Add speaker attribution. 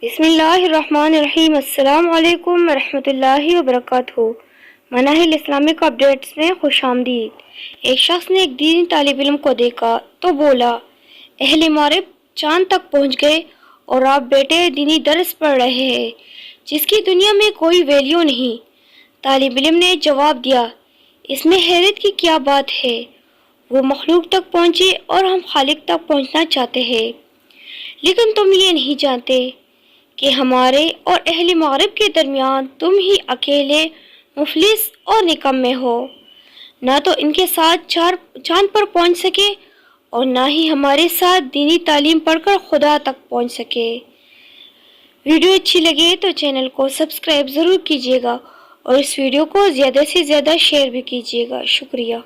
Speaker 1: बिस्मिल्लाहिर्रहमानिर्रहीम। अस्सलाम वालेकुम रहमतुल्लाहि व बरकातहू। मनाहिल इस्लामिक अपडेट्स में खुशामदीद। एक शख्स ने एक दीनी तालिब इल्म को देखा तो बोला, अहले मारिफ चांद तक पहुंच गए और आप बेटे दीनी दर्स पढ़ रहे हैं जिसकी दुनिया में कोई वैल्यू नहीं। तालिब इल्म ने जवाब दिया, इसमें हैरत की क्या बात है, वो मखलूक तक पहुंचे और हम खालिक तक पहुंचना चाहते हैं, लेकिन तुम ये नहीं जानते कि हमारे और अहले मगरिब के दरमियान तुम ही अकेले मुफलिस और निकम्मे हो। ना तो इनके साथ चांद पर पहुंच सके और ना ही हमारे साथ दीनी तालीम पढ़कर खुदा तक पहुंच सके। वीडियो अच्छी लगे तो चैनल को सब्सक्राइब ज़रूर कीजिएगा और इस वीडियो को ज़्यादा से ज़्यादा शेयर भी कीजिएगा। शुक्रिया।